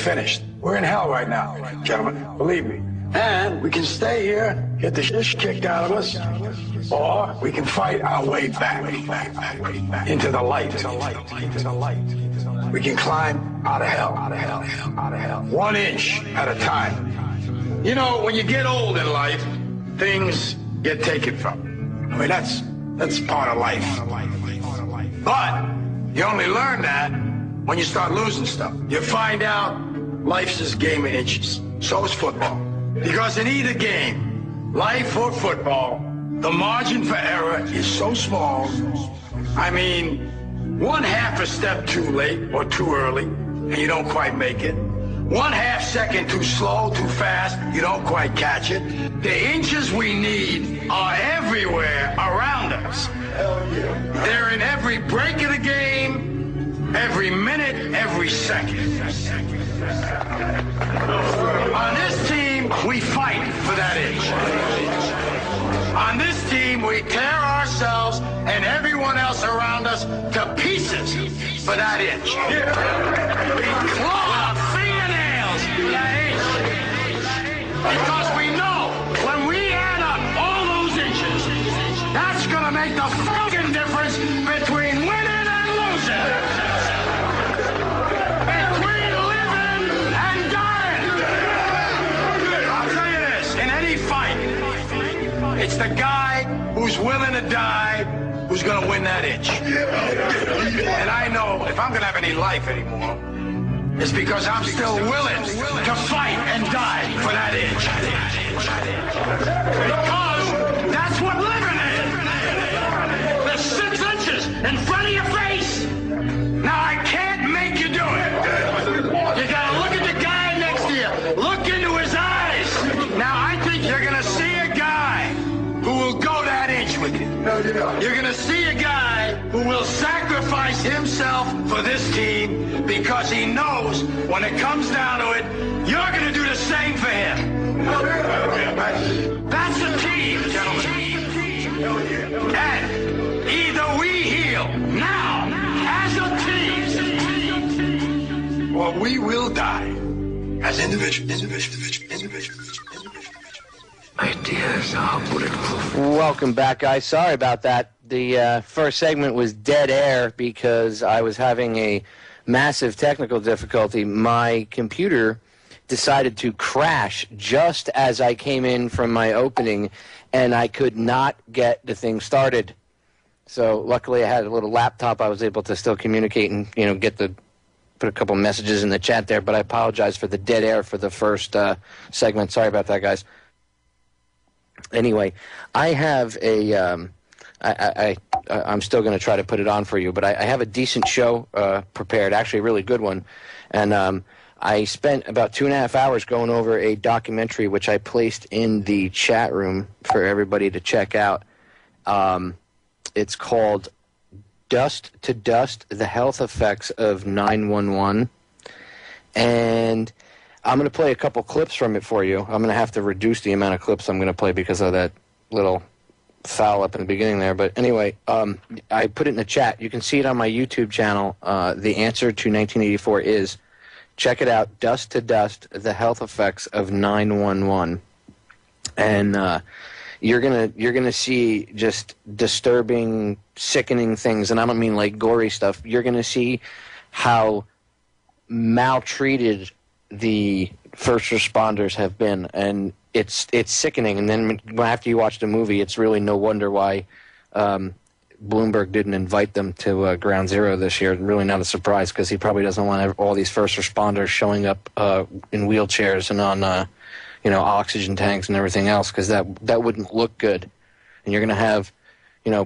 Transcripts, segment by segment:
finished. We're in hell right now, gentlemen, believe me. And we can stay here, get the shit kicked out of us, or we can fight our way back into the light. We can climb out of hell. 1 inch at a time. You know, when you get old in life, things get taken from you. I mean, that's part of life. But you only learn that when you start losing stuff. You find out life's this game of inches. So is football. Because in either game, life or football, the margin for error is so small. I mean, 1/2 a step too late or too early, and you don't quite make it. 1/2 second too slow, too fast, you don't quite catch it. The inches we need are everywhere around us. They're in every break of the game, every minute, every second. On this team, we fight for that inch. On this team, we tear ourselves and everyone else around us to pieces for that inch. We claw our fingernails for that inch. Because we know when we add up all those inches, that's going to make the fucking difference between winning and losing. Between living and dying. I'll tell you this, in any fight, it's the guy who's willing to die who's going to win that inch. And I know if I'm going to have any life anymore, it's because I'm still willing to fight and die for that inch. Because that's what living is. There's 6 inches in front of your face. Now I can't make you do it. You got to look at the guy next to you. Look into his eyes. Now I think you're going to see a guy who will go that inch with you. You're going to see a guy who will sacrifice himself for this team because he knows when it comes down to it, you're going to do the same for him. That's a team, gentlemen. And either we heal now as a team, or we will die as individuals. Ideas are bulletproof. Welcome back, guys. Sorry about that. The first segment was dead air because I was having a massive technical difficulty. My computer decided to crash just as I came in from my opening, and I could not get the thing started. So luckily I had a little laptop. I was able to still communicate and, you know, put a couple messages in the chat there, but I apologize for the dead air for the first segment. Sorry about that, guys. Anyway, I have a, I'm still going to try to put it on for you, but I have a decent show prepared, actually a really good one. And I spent about 2.5 hours going over a documentary which I placed in the chat room for everybody to check out. It's called Dust to Dust, The Health Effects of 911. And I'm going to play a couple clips from it for you. I'm going to have to reduce the amount of clips I'm going to play because of that little foul up in the beginning there. But anyway, I put it in the chat. You can see it on my YouTube channel. The answer to 1984 is, check it out, Dust to Dust, The Health Effects of 911. And you're gonna see just disturbing, sickening things. And I don't mean like gory stuff. You're going to see how maltreated the first responders have been, and it's sickening. And then after you watch the movie, it's really no wonder why Bloomberg didn't invite them to Ground Zero this year. Really not a surprise, because he probably doesn't want all these first responders showing up in wheelchairs and on oxygen tanks and everything else, because that wouldn't look good. And you're going to have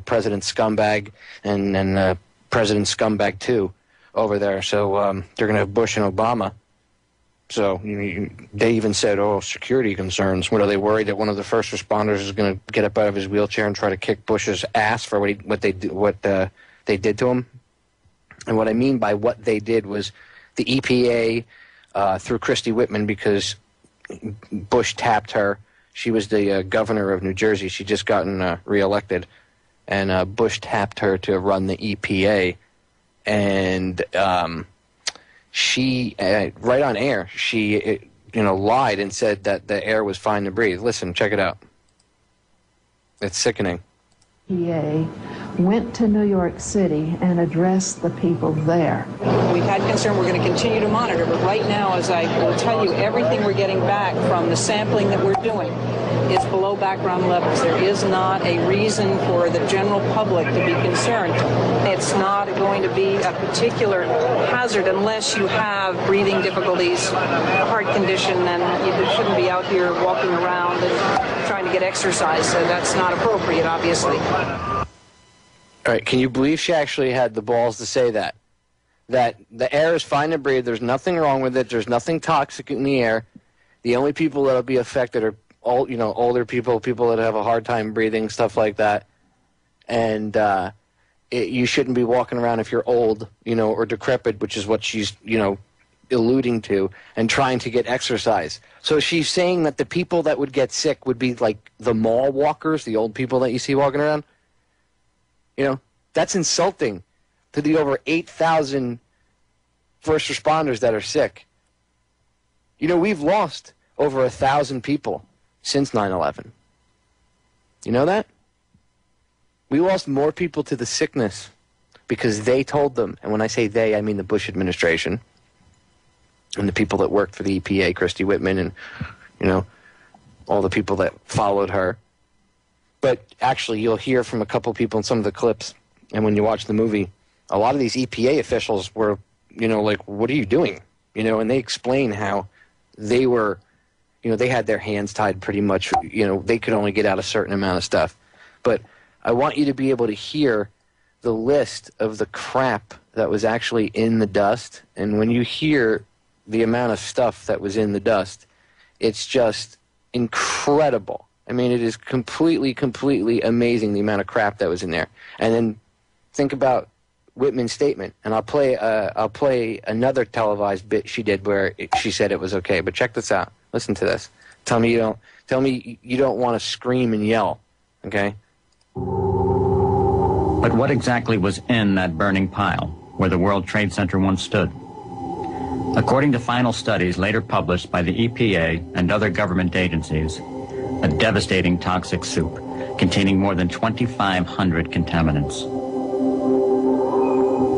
President Scumbag and President Scumbag 2 over there. So they're going to have Bush and Obama. So they even said, security concerns. What, are they worried that one of the first responders is going to get up out of his wheelchair and try to kick Bush's ass for what they did to him? And what I mean by what they did was the EPA through Christy Whitman, because Bush tapped her. She was the governor of New Jersey. She just gotten reelected, and Bush tapped her to run the EPA, and she, right on air, she, lied and said that the air was fine to breathe. Listen, check it out. It's sickening. EPA went to New York City and addressed the people there. We've had concern. We're going to continue to monitor, but right now, as I will tell you, everything we're getting back from the sampling that we're doing is below background levels. There is not a reason for the general public to be concerned. It's not going to be a particular hazard unless you have breathing difficulties, heart condition, and you shouldn't be out here walking around and trying to get exercise. So that's not appropriate, obviously. All right, can you believe she actually had the balls to say that? That the air is fine to breathe, there's nothing wrong with it, there's nothing toxic in the air. The only people that'll be affected are older people, people that have a hard time breathing, stuff like that. And you shouldn't be walking around if you're old, or decrepit, which is what she's, alluding to, and trying to get exercise. So she's saying that the people that would get sick would be like the mall walkers, the old people that you see walking around. That's insulting to the over 8,000 first responders that are sick. We've lost over 1,000 people since 9/11. You know that? We lost more people to the sickness because they told them, and when I say they, I mean the Bush administration and the people that worked for the EPA, Christy Whitman, and, all the people that followed her. But actually, you'll hear from a couple people in some of the clips, and when you watch the movie, a lot of these EPA officials were, like, what are you doing? And they explain how they were, they had their hands tied pretty much, they could only get out a certain amount of stuff. But I want you to be able to hear the list of the crap that was actually in the dust, and when you hear the amount of stuff that was in the dust, it's just incredible. I mean, it is completely, completely amazing the amount of crap that was in there. And then think about Whitman's statement, and I'll play another televised bit she did where she said it was okay. But check this out. Listen to this. Tell me you don't want to scream and yell, okay? But what exactly was in that burning pile where the World Trade Center once stood? According to final studies later published by the EPA and other government agencies, a devastating toxic soup containing more than 2,500 contaminants.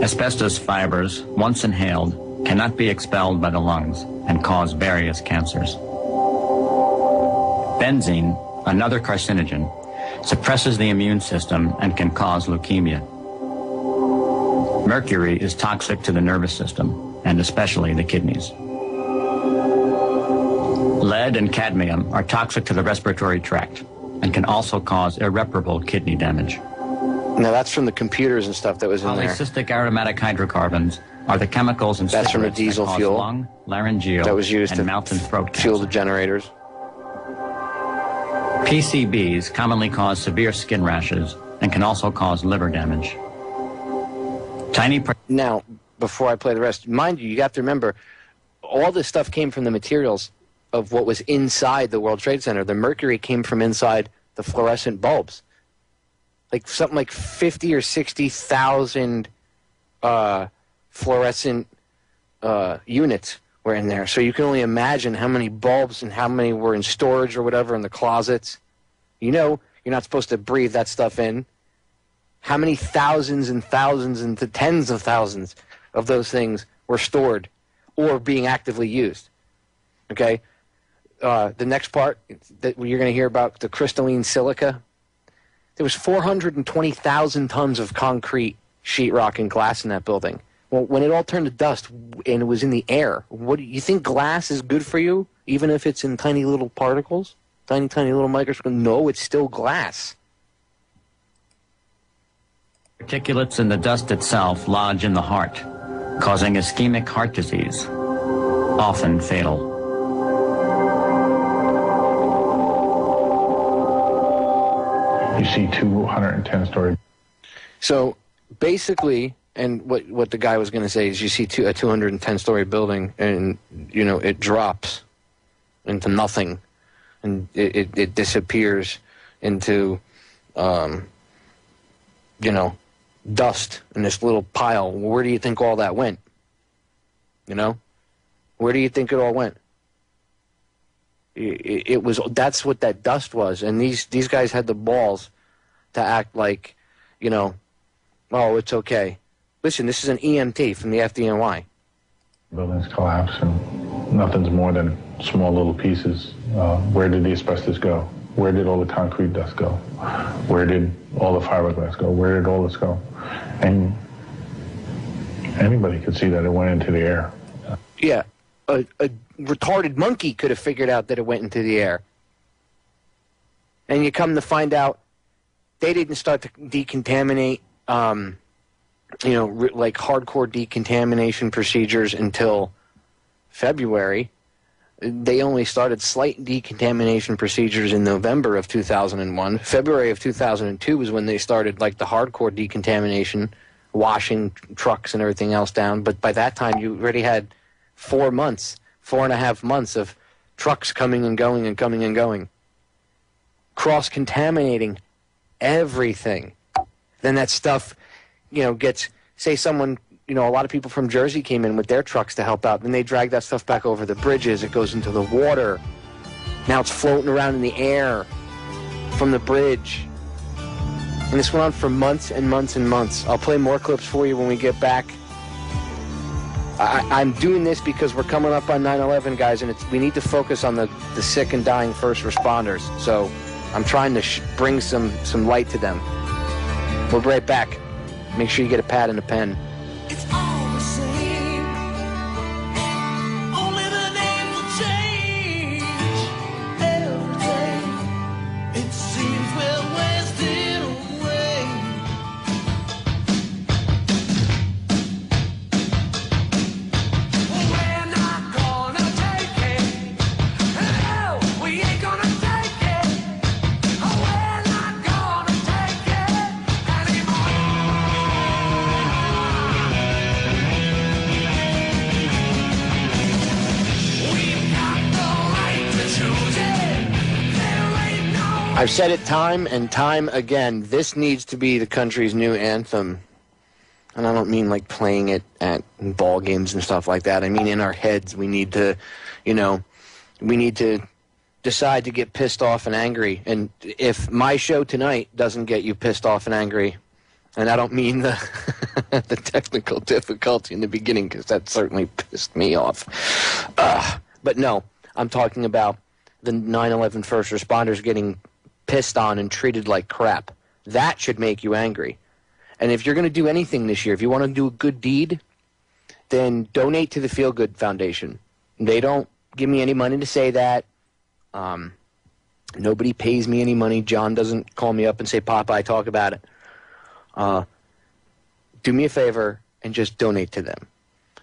Asbestos fibers, once inhaled, cannot be expelled by the lungs and cause various cancers. Benzene, another carcinogen, suppresses the immune system and can cause leukemia. Mercury is toxic to the nervous system, and especially the kidneys. Lead and cadmium are toxic to the respiratory tract and can also cause irreparable kidney damage. Now that's from the computers and stuff that was in there. Polycystic aromatic hydrocarbons are the chemicals in that's from the diesel that fuel lung, laryngeal, that was used and to mouth and throat fuel cancer. the generators. PCBs commonly cause severe skin rashes and can also cause liver damage. Now, before I play the rest, mind you have to remember, all this stuff came from the materials of what was inside the World Trade Center. The mercury came from inside the fluorescent bulbs. Like something like 50 or 60,000 fluorescent units were in there. So you can only imagine how many bulbs and how many were in storage or whatever in the closets. You're not supposed to breathe that stuff in. How many thousands and thousands and to tens of thousands of those things were stored or being actively used? Okay? The next part that you're going to hear about, the crystalline silica. There was 420,000 tons of concrete, sheetrock, and glass in that building. Well, when it all turned to dust and it was in the air, what do you think glass is good for you, even if it's in tiny little particles? Tiny, tiny little microscope? No, it's still glass. Particulates in the dust itself lodge in the heart, causing ischemic heart disease, often fatal. You see 210-story. So basically, and what the guy was going to say is you see a 210-story building and, it drops into nothing. And it disappears into, dust in this little pile. Where do you think all that went? You know? Where do you think it all went? It was, that's what that dust was. And these guys had the balls to act like, you know, oh, it's okay. Listen, this is an EMT from the FDNY. Buildings collapse and nothing's more than small little pieces. Where did the asbestos go? Where did all the concrete dust go? Where did all the fiberglass go? Where did all this go? And anybody could see that it went into the air. Yeah, a retarded monkey could have figured out that it went into the air. And you come to find out they didn't start to decontaminate, you know, like hardcore decontamination procedures until February. They only started slight decontamination procedures in November of 2001. February of 2002 was when they started like the hardcore decontamination, washing trucks and everything else down. But by that time, you already had 4 months, 4.5 months of trucks coming and going and coming and going, cross-contaminating everything. Then that stuff, you know, gets, say someone, you know, a lot of people from Jersey came in with their trucks to help out. Then they drag that stuff back over the bridges. It goes into the water. Now it's floating around in the air from the bridge. And this went on for months and months and months. I'll play more clips for you when we get back. I'm doing this because we're coming up on 9/11, guys, and we need to focus on the sick and dying first responders. So I'm trying to bring some light to them. We'll be right back. Make sure you get a pad and a pen. It's all the same. Only the name will change every day. It seems we're wasting away. We're not gonna take it. No, we ain't gonna take it. We're not gonna take it anymore. I've said it time and time again. This needs to be the country's new anthem. And I don't mean like playing it at ball games and stuff like that. I mean in our heads. We need to, you know, we need to decide to get pissed off and angry. And if my show tonight doesn't get you pissed off and angry, and I don't mean the the technical difficulty in the beginning, because that certainly pissed me off. But no, I'm talking about the 9/11 first responders getting pissed on and treated like crap. That should make you angry. And if you're going to do anything this year, if you want to do a good deed, then donate to the Feel Good Foundation. They don't give me any money to say that. Nobody pays me any money. John doesn't call me up and say, Popeye, talk about it. Do me a favor and just donate to them.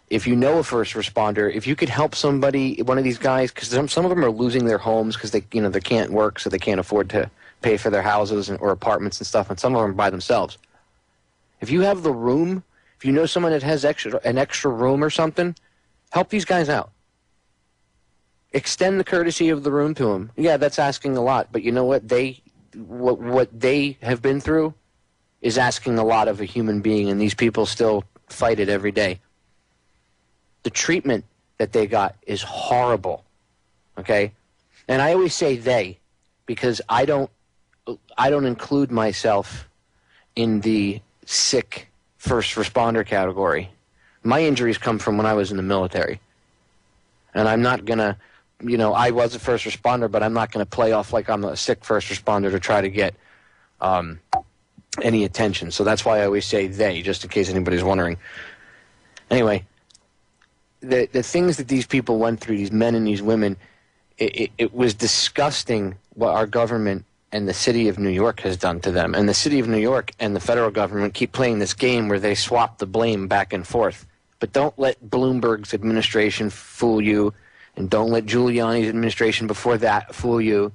If you know a first responder, if you could help somebody, one of these guys, because some of them are losing their homes because they, you know, they can't work, so they can't afford to pay for their houses or apartments and stuff, and some of them are by themselves. If you have the room, if you know someone that has an extra room or something, help these guys out. Extend the courtesy of the room to them. Yeah, that's asking a lot, but you know what? What they have been through is asking a lot of a human being, and these people still fight it every day. The treatment that they got is horrible, okay? And I always say they, because I don't include myself in the sick first responder category. My injuries come from when I was in the military. And I'm not going to, you know, I was a first responder, but I'm not going to play off like I'm a sick first responder to try to get any attention. So that's why I always say they, just in case anybody's wondering. Anyway, the things that these people went through, these men and these women, it was disgusting what our government and the city of New York has done to them. And the city of New York and the federal government keep playing this game where they swap the blame back and forth. But don't let Bloomberg's administration fool you, and don't let Giuliani's administration before that fool you.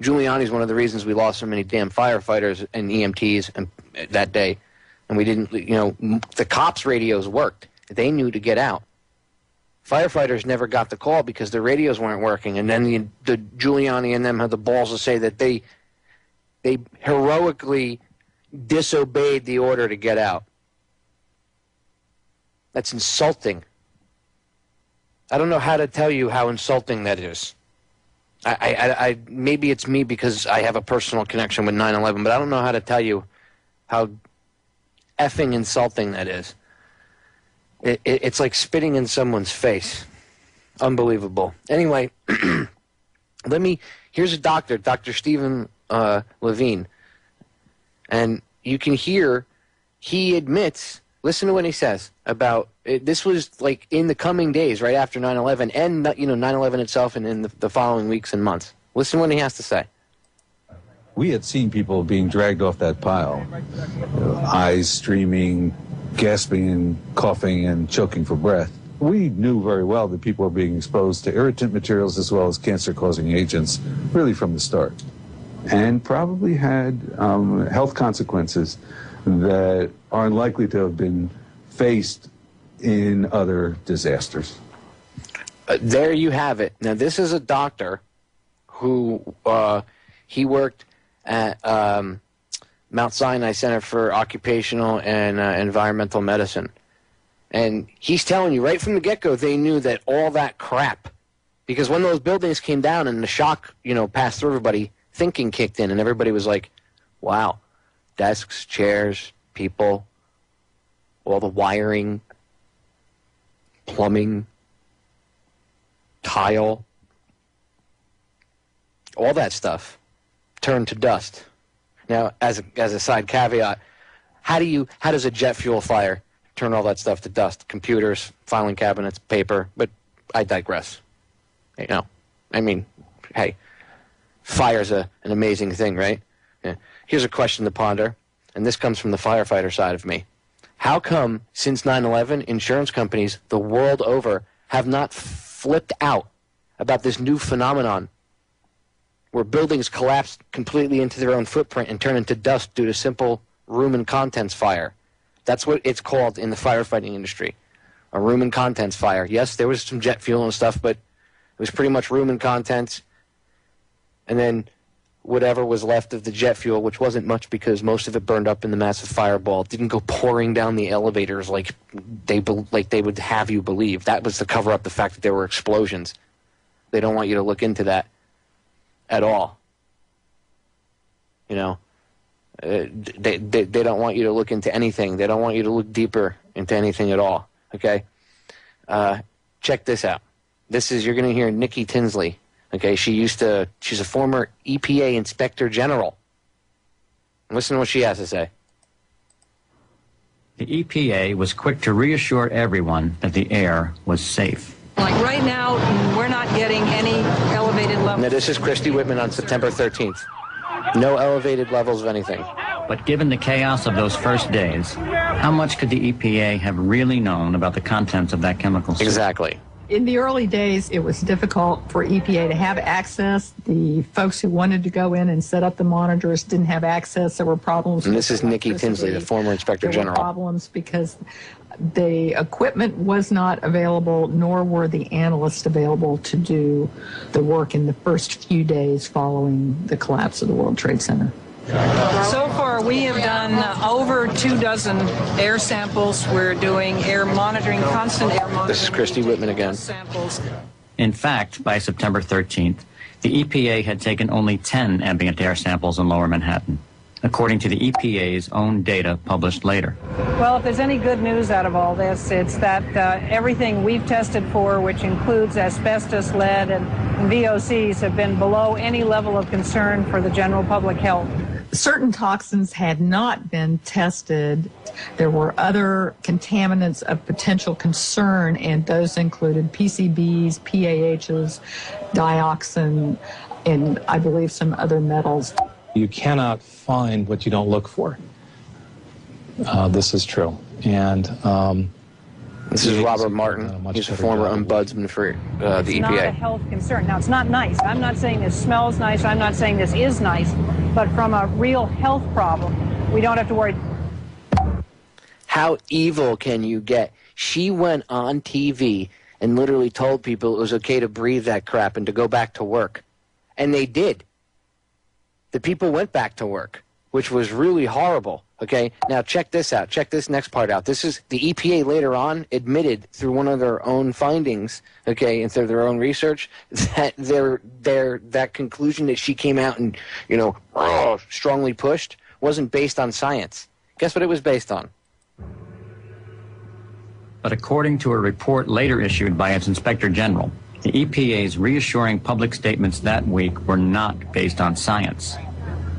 Giuliani's one of the reasons we lost so many damn firefighters and EMTs that day. And we didn't, you know, the cops' radios worked. They knew to get out. Firefighters never got the call because their radios weren't working. And then the Giuliani and them had the balls to say that they heroically disobeyed the order to get out. That's insulting. I don't know how to tell you how insulting that is. I maybe it's me because I have a personal connection with 9/11, but I don't know how to tell you how effing insulting that is. It's like spitting in someone's face. Unbelievable. Anyway, here's a doctor, Dr. Stephen Levine, and you can hear he admits, listen to what he says about this was like in the coming days right after 9/11 and 9/11 itself and in the following weeks and months. Listen to what he has to say. We had seen people being dragged off that pile, eyes streaming, gasping and coughing and choking for breath. We knew very well that people were being exposed to irritant materials as well as cancer-causing agents really from the start, and probably had health consequences that are unlikely to have been faced in other disasters. There you have it. Now, this is a doctor who he worked at Mount Sinai Center for Occupational and Environmental Medicine. And he's telling you right from the get-go they knew that all that crap, because when those buildings came down and the shock, passed through everybody, thinking kicked in and everybody was like, wow, desks, chairs, people, all the wiring, plumbing, tile, all that stuff turned to dust. Now, as a side caveat, how does a jet fuel fire turn all that stuff to dust? Computers, filing cabinets, paper, but I digress. Hey, fire's an amazing thing, right? Yeah. Here's a question to ponder, and this comes from the firefighter side of me. How come, since 9/11, insurance companies the world over have not flipped out about this new phenomenon where buildings collapse completely into their own footprint and turn into dust due to simple room and contents fire? That's what it's called in the firefighting industry, a room and contents fire. Yes, there was some jet fuel and stuff, but it was pretty much room and contents, and then whatever was left of the jet fuel, which wasn't much because most of it burned up in the massive fireball, didn't go pouring down the elevators like they would have you believe. That was to cover up the fact that there were explosions. They don't want you to look into that at all. They don't want you to look into anything. They don't want you to look deeper into anything at all. Okay? Check this out. You're going to hear Nikki Tinsley. Okay, she's a former EPA Inspector General. Listen to what she has to say. The EPA was quick to reassure everyone that the air was safe. Like right now, we're not getting any elevated levels. Now, this is Christy Whitman on September 13th. No elevated levels of anything. But given the chaos of those first days, how much could the EPA have really known about the contents of that chemical soup? Exactly. In the early days, it was difficult for EPA to have access. The folks who wanted to go in and set up the monitors didn't have access. There were problems. And this is Nikki Tinsley, the former Inspector General. There were problems because the equipment was not available, nor were the analysts available to do the work in the first few days following the collapse of the World Trade Center. So far, we have done over 24 air samples. We're doing air monitoring, constant air monitoring. This is Christy Whitman again. Samples. In fact, by September 13th, the EPA had taken only 10 ambient air samples in Lower Manhattan, according to the EPA's own data published later. Well, if there's any good news out of all this, it's that everything we've tested for, which includes asbestos, lead, and VOCs, have been below any level of concern for the general public health. Certain toxins had not been tested. There were other contaminants of potential concern, and those included PCBs, PAHs, dioxin, and I believe some other metals. You cannot find what you don't look for. This is true. And this is Robert Martin. He's a former ombudsman for the EPA. It's not a health concern. Now, it's not nice. I'm not saying this smells nice. I'm not saying this is nice. But from a real health problem, we don't have to worry. How evil can you get? She went on TV and literally told people it was okay to breathe that crap and to go back to work. And they did. The people went back to work. which was really horrible. Okay, now check this out. Check this next part out. This is the EPA later on admitted through one of their own findings, okay, and through their own research, that that conclusion that she came out and, you know, strongly pushed wasn't based on science. Guess what it was based on? But according to a report later issued by its Inspector General, the EPA's reassuring public statements that week were not based on science.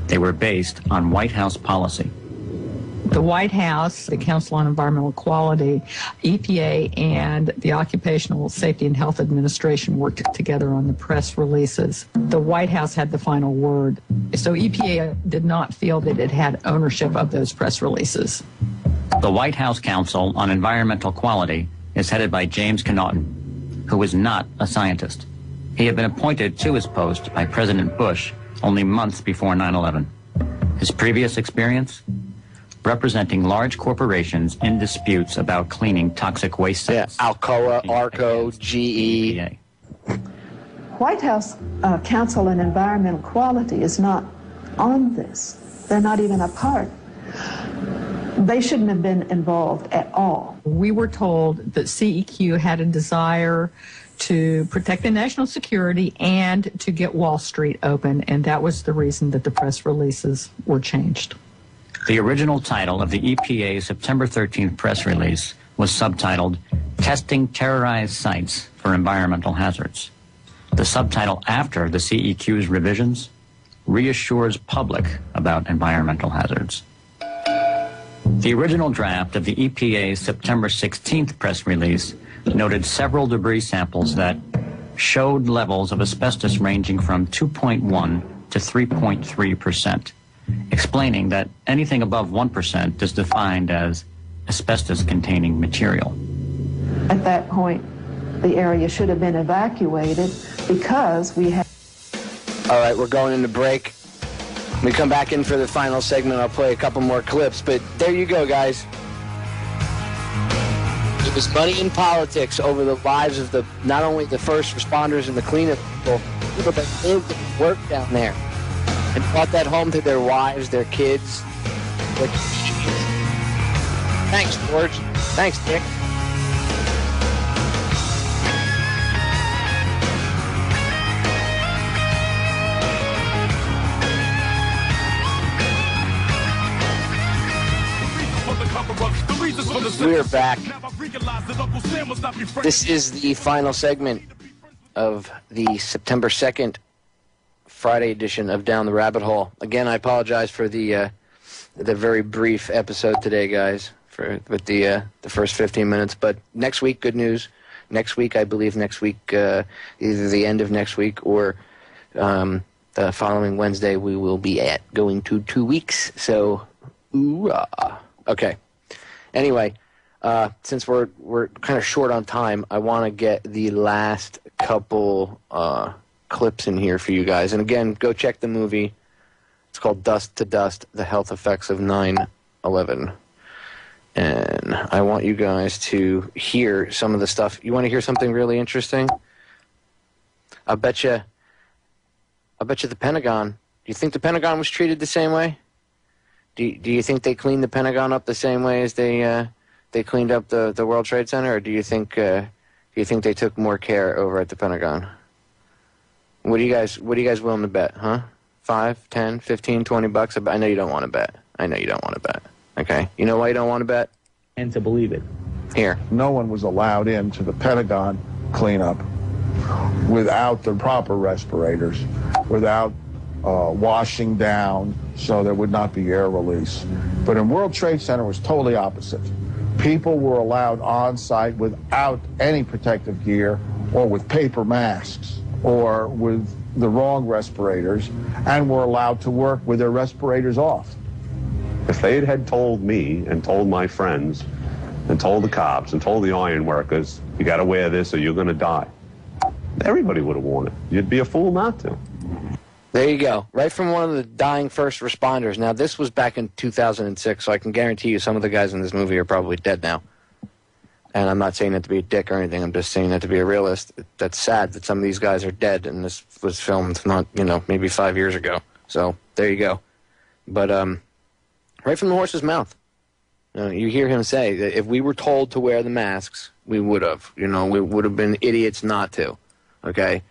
They were based on White House policy. The White House, the Council on Environmental Quality, EPA, and the Occupational Safety and Health Administration worked together on the press releases. The White House had the final word. So EPA did not feel that it had ownership of those press releases. The White House Council on Environmental Quality is headed by James Connaughton, who is not a scientist. He had been appointed to his post by President Bush only months before 9/11. His previous experience? Representing large corporations in disputes about cleaning toxic waste sites. Yeah, Alcoa, Arco, GE. White House Council on Environmental Quality is not on this. They're not even a part. They shouldn't have been involved at all. We were told that CEQ had a desire to protect the national security and to get Wall Street open, and that was the reason that the press releases were changed. The original title of the EPA's September 13th press release was subtitled, Testing Terrorized Sites for Environmental Hazards. The subtitle after the CEQ's revisions, Reassures Public About Environmental Hazards. The original draft of the EPA's September 16th press release noted several debris samples that showed levels of asbestos ranging from 2.1 to 3.3%. explaining that anything above 1% is defined as asbestos-containing material. At that point, the area should have been evacuated because we had... All right, we're going into break. When we come back in for the final segment, I'll play a couple more clips, but there you go, guys. It was money in politics over the lives of not only the first responders and the cleanup people that lived and worked down there and brought that home to their wives, their kids. Thanks, George. Thanks, Dick. We're back. This is the final segment of the September 2nd Friday edition of Down the Rabbit Hole. Again, I apologize for the very brief episode today, guys, with the first 15 minutes. But next week, good news. Next week, I believe either the end of next week or the following Wednesday, we will be going to 2 weeks. So, hoorah. Okay. Anyway, since we're kind of short on time, I want to get the last couple clips in here for you guys. And again, go check the movie. It's called Dust to Dust, The Health Effects of 9/11. And I want you guys to hear some of the stuff. You want to hear something really interesting? I bet you the Pentagon. Do you think the Pentagon was treated the same way? Do you think they cleaned the Pentagon up the same way as they cleaned up the World Trade Center, or do you think they took more care over at the Pentagon? What are you guys willing to bet, huh? 5, 10, 15, 20 bucks? I know you don't want to bet. I know you don't want to bet. Okay. You know why you don't want to bet? And to believe it. Here. No one was allowed into the Pentagon cleanup without the proper respirators, without washing down so there would not be air release. But in World Trade Center, it was totally opposite. People were allowed on site without any protective gear or with paper masks or with the wrong respirators, and were allowed to work with their respirators off. If they had told me and told my friends and told the cops and told the iron workers, you got to wear this or you're going to die, everybody would have worn it. You'd be a fool not to. There you go. Right from one of the dying first responders. Now, this was back in 2006, so I can guarantee you some of the guys in this movie are probably dead now. And I'm not saying that to be a dick or anything. I'm just saying that to be a realist. That's sad that some of these guys are dead, and this was filmed not, maybe 5 years ago. So, there you go. But right from the horse's mouth. You hear him say that if we were told to wear the masks, we would have. We would have been idiots not to. Okay?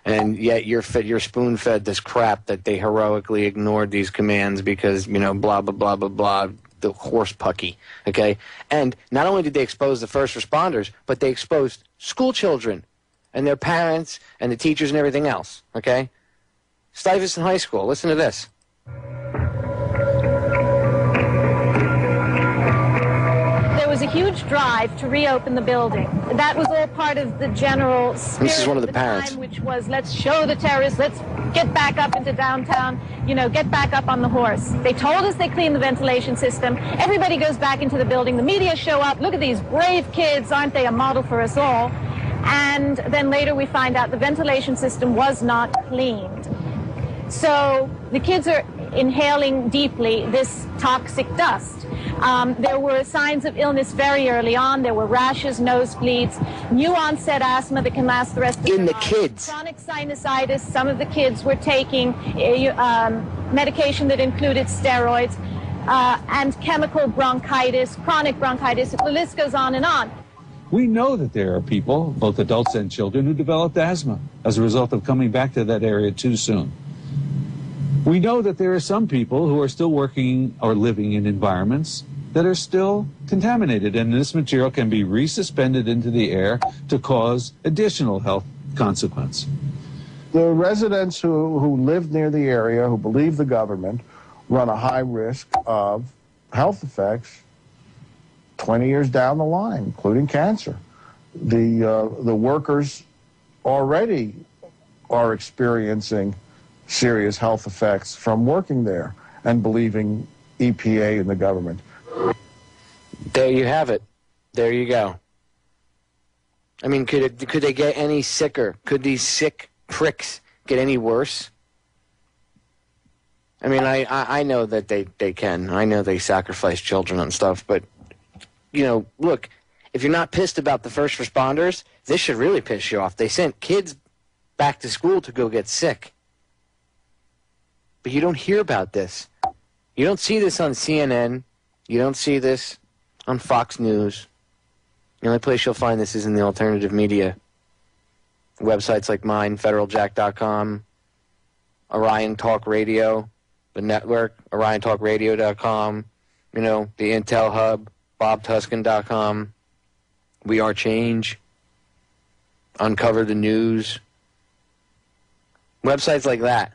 And yet you're spoon-fed this crap that they heroically ignored these commands because, blah, blah, blah, blah, blah, the horse pucky. Okay? And not only did they expose the first responders, but they exposed school children and their parents and the teachers and everything else. Okay? Stuyvesant High School. Listen to this. There was a huge drive to reopen the building. That was all part of the general spirit. This is one of the parents. Time, which was, let's show the terrorists, let's get back up into downtown, get back up on the horse. They told us they cleaned the ventilation system. Everybody goes back into the building. The media show up. Look at these brave kids. Aren't they a model for us all? And then later we find out the ventilation system was not cleaned. So the kids are inhaling deeply this toxic dust. There were signs of illness very early on. There were rashes, nosebleeds, new onset asthma that can last the rest of their lives. Kids. Chronic sinusitis. Some of the kids were taking medication that included steroids and chemical bronchitis, chronic bronchitis. The list goes on and on. We know that there are people, both adults and children, who developed asthma as a result of coming back to that area too soon. We know that there are some people who are still working or living in environments that are still contaminated, and this material can be resuspended into the air to cause additional health consequence. The residents who live near the area, who believe the government, run a high risk of health effects 20 years down the line, including cancer. The workers already are experiencing serious health effects from working there and believing EPA and the government. There you have it. There you go. I mean, could they get any sicker? Could these sick pricks get any worse? I mean, I know that they can. I know they sacrifice children and stuff, but, look, if you're not pissed about the first responders, this should really piss you off. They sent kids back to school to go get sick. But you don't hear about this. You don't see this on CNN. You don't see this on Fox News. The only place you'll find this is in the alternative media. Websites like mine, federaljack.com, Orion Talk Radio, the network, oriontalkradio.com, the Intel Hub, bobtuscan.com, We Are Change, Uncover the News. Websites like that.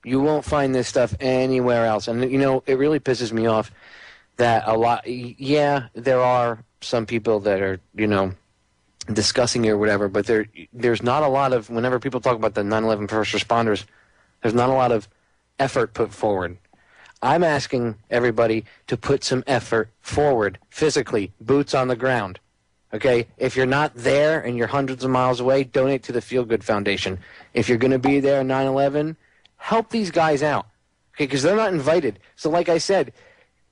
You won't find this stuff anywhere else. And, it really pisses me off that there are some people that are, discussing it or whatever, but there's not a lot of, whenever people talk about the 9/11 first responders, there's not a lot of effort put forward. I'm asking everybody to put some effort forward, physically, boots on the ground. Okay? If you're not there and you're hundreds of miles away, donate to the Feel Good Foundation. If you're going to be there on 9/11, help these guys out, okay? Because they're not invited. So like I said,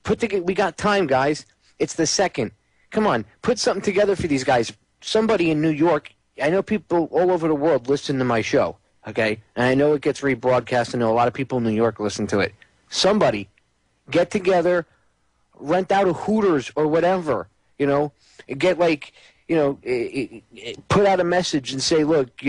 we got time, guys. It's the 2nd. Come on, put something together for these guys. Somebody in New York, I know people all over the world listen to my show, okay? And I know it gets rebroadcast. I know a lot of people in New York listen to it. Somebody, get together, rent out a Hooters or whatever, get put out a message and say, look,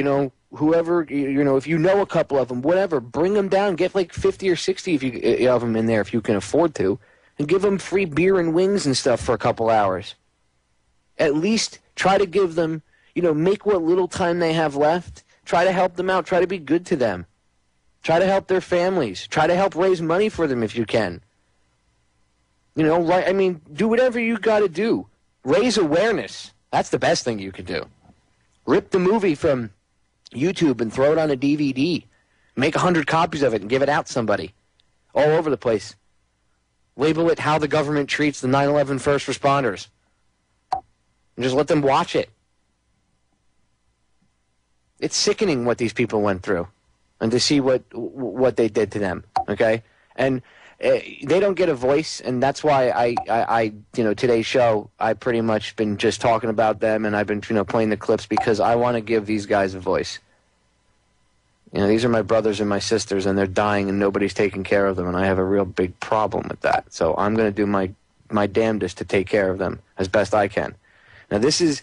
whoever, if you know a couple of them, whatever, bring them down. Get like 50 or 60 of them in there if you can afford to, and give them free beer and wings and stuff for a couple hours. At least try to give them, make what little time they have left. Try to help them out. Try to be good to them. Try to help their families. Try to help raise money for them if you can. Do whatever you got to do. Raise awareness. That's the best thing you can do. Rip the movie from YouTube and throw it on a DVD. Make 100 copies of it and give it out to somebody all over the place. Label it How the Government Treats the 9/11 First Responders. And just let them watch it. It's sickening what these people went through and to see what they did to them, okay? And they don't get a voice, and that's why I today's show, I pretty much been just talking about them, and I've been, playing the clips because I want to give these guys a voice. You know, these are my brothers and my sisters, and they're dying, and nobody's taking care of them, and I have a real big problem with that. So I'm going to do my damnedest to take care of them as best I can. Now, this is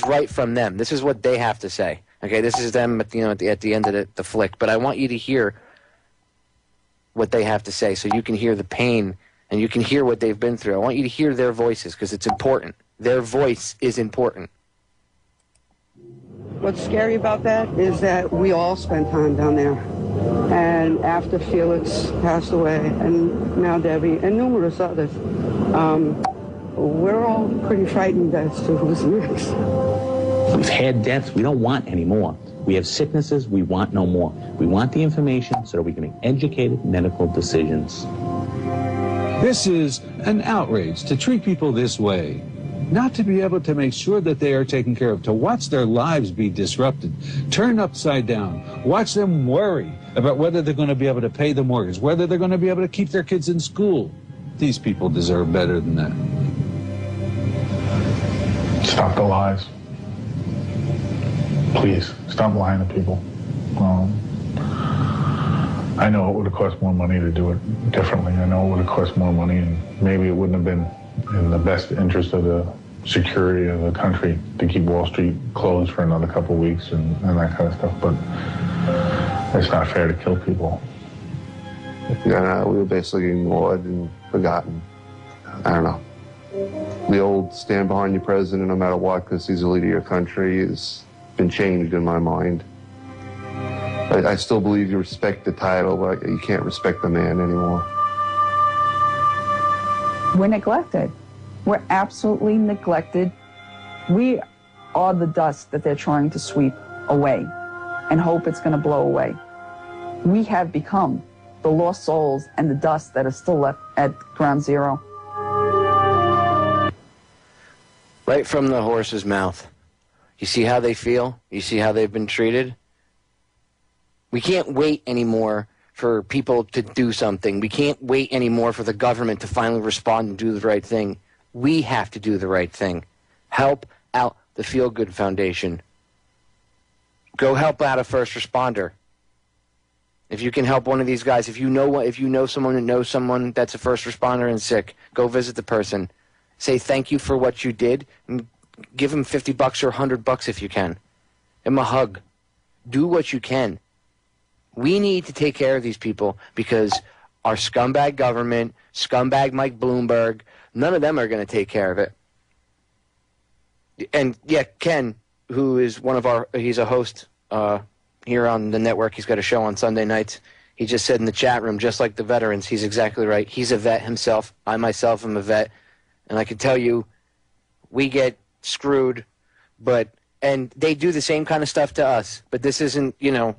right from them. This is what they have to say. Okay, this is them at the end of the flick. But I want you to hear what they have to say, so you can hear the pain and you can hear what they've been through. I want you to hear their voices because it's important. Their voice is important. What's scary about that is that we all spent time down there. And after Felix passed away, and now Debbie, and numerous others, we're all pretty frightened as to who's next. We've had deaths. We don't want any more. We have sicknesses. We want no more. We want the information so that we can make educated medical decisions. This is an outrage to treat people this way. Not to be able to make sure that they are taken care of, to watch their lives be disrupted, turned upside down, watch them worry about whether they're going to be able to pay the mortgage, whether they're going to be able to keep their kids in school. These people deserve better than that. Stop the lies. Please, stop lying to people. I know it would have cost more money to do it differently. I know it would have cost more money, and maybe it wouldn't have been in the best interest of the security of the country to keep Wall Street closed for another couple of weeks and that kind of stuff, but it's not fair to kill people. Yeah, we were basically ignored and forgotten. I don't know. The old stand behind your president no matter what because he's the leader of your country has been changed in my mind. I still believe you respect the title, but you can't respect the man anymore. We're neglected. We're absolutely neglected. We are the dust that they're trying to sweep away and hope it's going to blow away. We have become the lost souls and the dust that are still left at ground zero. Right from the horse's mouth. You see how they feel? You see how they've been treated? We can't wait anymore for people to do something. We can't wait anymore for the government to finally respond and do the right thing. We have to do the right thing. Help out the Feel Good Foundation. Go help out a first responder. If you can help one of these guys, if you know someone that knows someone that's a first responder and sick, go visit the person. Say thank you for what you did, and give them $50 or $100 if you can. Give them a hug. Do what you can. We need to take care of these people because our scumbag government, scumbag Mike Bloomberg, none of them are going to take care of it. And yeah, Ken, who is he's a host here on the network. He's got a show on Sunday nights. He just said in the chat room, just like the veterans, he's exactly right. He's a vet himself. I myself am a vet. And I can tell you, we get screwed, and they do the same kind of stuff to us. But this isn't, you know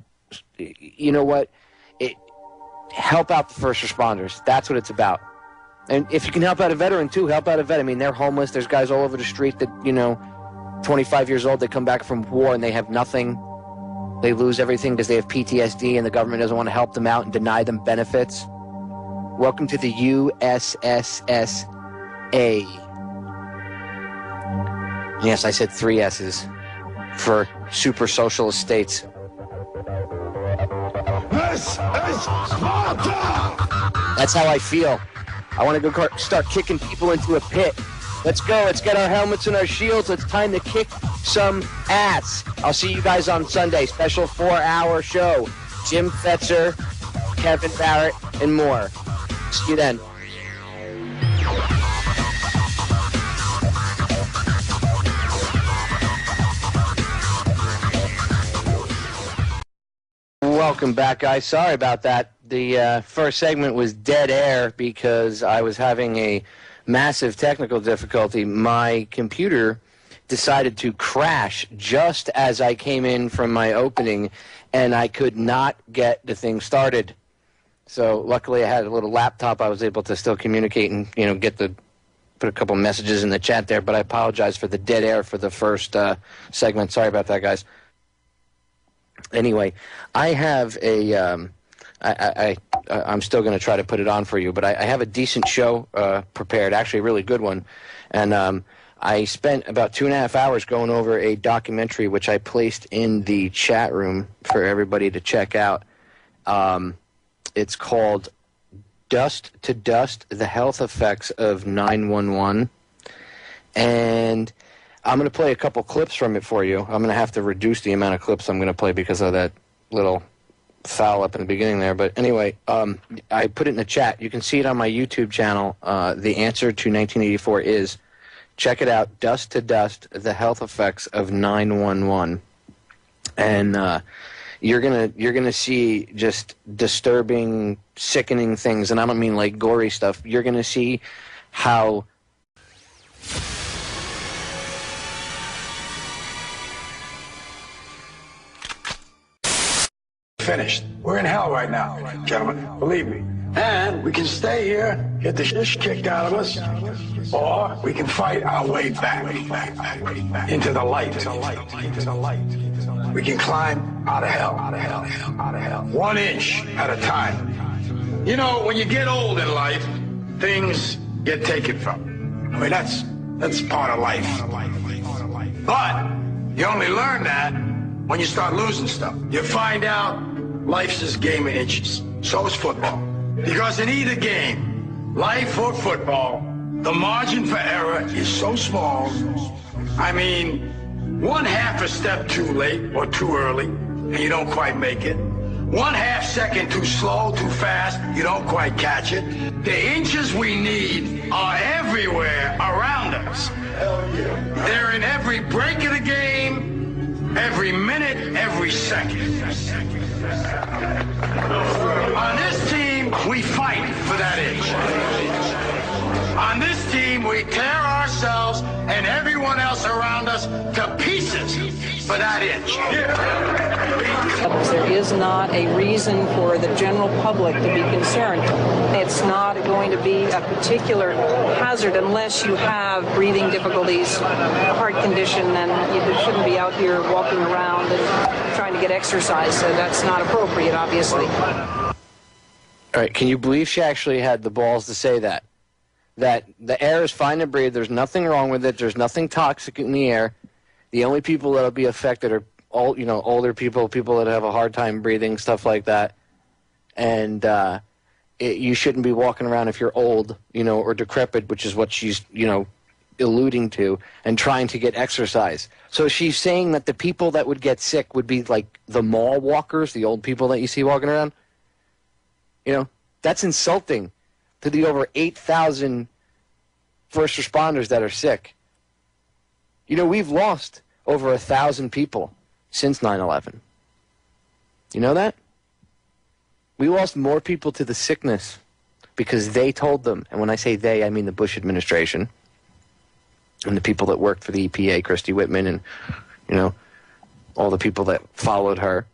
what? Help out the first responders. That's what it's about. And if you can help out a veteran, too, help out a vet. I mean, they're homeless. There's guys all over the street that, 25 years old, they come back from war and they have nothing. They lose everything because they have PTSD and the government doesn't want to help them out and deny them benefits. Welcome to the USSSA. Yes, I said 3 S's for super socialist states. This is Sparta! That's how I feel. I want to go start kicking people into a pit. Let's go. Let's get our helmets and our shields. It's time to kick some ass. I'll see you guys on Sunday. Special 4-hour show. Jim Fetzer, Kevin Barrett, and more. See you then. Welcome back, guys. Sorry about that. The first segment was dead air because I was having a massive technical difficulty. My computer decided to crash just as I came in from my opening, and I could not get the thing started. So luckily I had a little laptop. I was able to still communicate and, put a couple messages in the chat there, but I apologize for the dead air for the first segment. Sorry about that, guys. Anyway, I have a I'm still going to try to put it on for you, but I have a decent show prepared, actually a really good one. And I spent about 2.5 hours going over a documentary which I placed in the chat room for everybody to check out. It's called Dust to Dust, The Health Effects of 911. And I'm going to play a couple clips from it for you. I'm going to have to reduce the amount of clips I'm going to play because of that little foul up in the beginning there. But anyway, I put it in the chat. You can see it on my YouTube channel. The answer to 1984 is, check it out, Dust to Dust, The Health Effects of 911. And you're gonna see just disturbing, sickening things. And I don't mean like gory stuff. You're going to see how... Finished. We're in hell right now, gentlemen. Believe me. And we can stay here, get the shit kicked out of us, or we can fight our way back into the light. We can climb out of hell. 1 inch at a time. You know, when you get old in life, things get taken from you. I mean, that's part of life. But you only learn that when you start losing stuff. You find out life's this game of inches. So is football. Because in either game, life or football, the margin for error is so small. I mean, 1/2 a step too late or too early, and you don't quite make it. 1/2 second too slow, too fast, you don't quite catch it. The inches we need are everywhere around us. They're in every break of the game, every minute, every second. On this team, we fight for that inch. On this team, we tear ourselves and everyone else around us to pieces for that inch. There is not a reason for the general public to be concerned. It's not going to be a particular hazard unless you have breathing difficulties, a heart condition, and you shouldn't be out here walking around and trying to get exercise. So that's not appropriate, obviously. All right, can you believe she actually had the balls to say that? That the air is fine to breathe, there's nothing wrong with it, there's nothing toxic in the air. The only people that'll be affected are older people, people that have a hard time breathing, stuff like that. And you shouldn't be walking around if you're old, or decrepit, which is what she's, alluding to, and trying to get exercise. So she's saying that the people that would get sick would be like the mall walkers, the old people that you see walking around. That's insulting to the over 8,000 first responders that are sick. We've lost over 1,000 people since 9/11. You know that? We lost more people to the sickness because they told them, and when I say they, I mean the Bush administration and the people that worked for the EPA, Christy Whitman, and, all the people that followed her.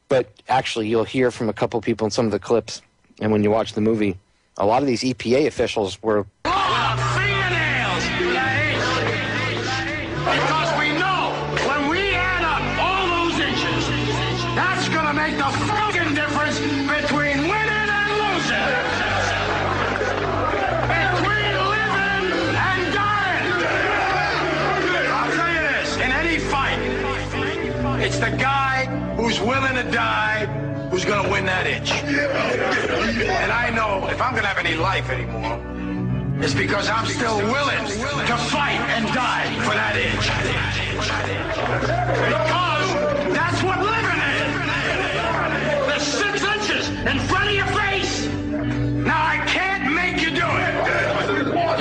But actually, you'll hear from a couple people in some of the clips, and when you watch the movie, a lot of these EPA officials were... fingernails! Because we know when we add up all those inches, that's gonna make the fucking difference between winning and losing. Between living and dying. I'll tell you this, in any fight, it's the guy who's willing to die who's gonna win that inch. And I know if I'm gonna have any life anymore, it's because I'm still willing to fight and die for that inch. Because that's what living is. There's 6 inches in front of your face. Now I can't make you do it.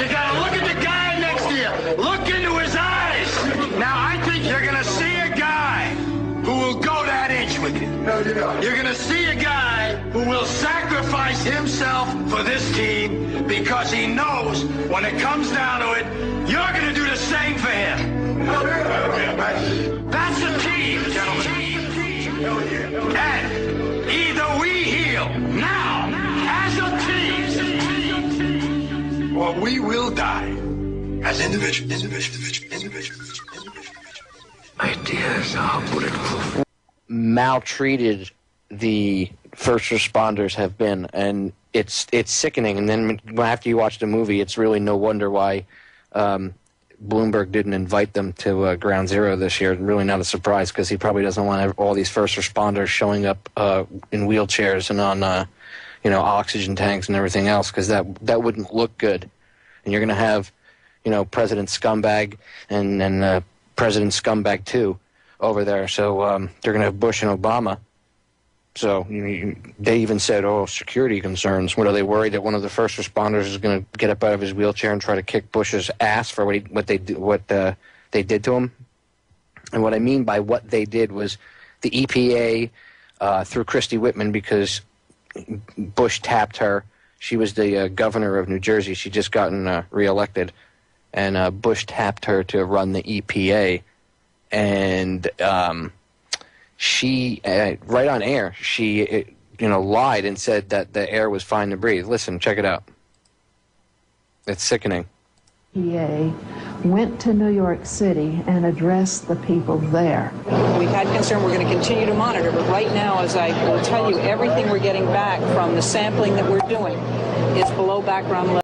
You gotta look at the guy next to you. Look into his eyes. Now I think you're gonna see a guy who will go that inch with you. You're gonna see a guy who will sacrifice himself for this team because he knows when it comes down to it, you're gonna do the same for him. That's a team, gentlemen. And either we heal now as a team, or we will die as individuals. Ideas are bulletproof. Maltreated the first responders have been, and it's sickening. And then after you watch the movie, it's really no wonder why Bloomberg didn't invite them to Ground Zero this year. Really not a surprise, because he probably doesn't want all these first responders showing up in wheelchairs and on, oxygen tanks and everything else, because that wouldn't look good. And you're going to have, President Scumbag and President Scumbag 2 over there. So they're going to have Bush and Obama. So they even said, security concerns. What, are they worried that one of the first responders is going to get up out of his wheelchair and try to kick Bush's ass for what they did to him? And what I mean by what they did was the EPA through Christy Whitman, because Bush tapped her. She was the governor of New Jersey. She'd just gotten reelected, and Bush tapped her to run the EPA, and she, right on air, she, lied and said that the air was fine to breathe. Listen, check it out. It's sickening. EPA went to New York City and addressed the people there. We've had concern. We're going to continue to monitor, but right now, as I will tell you, everything we're getting back from the sampling that we're doing is below background level.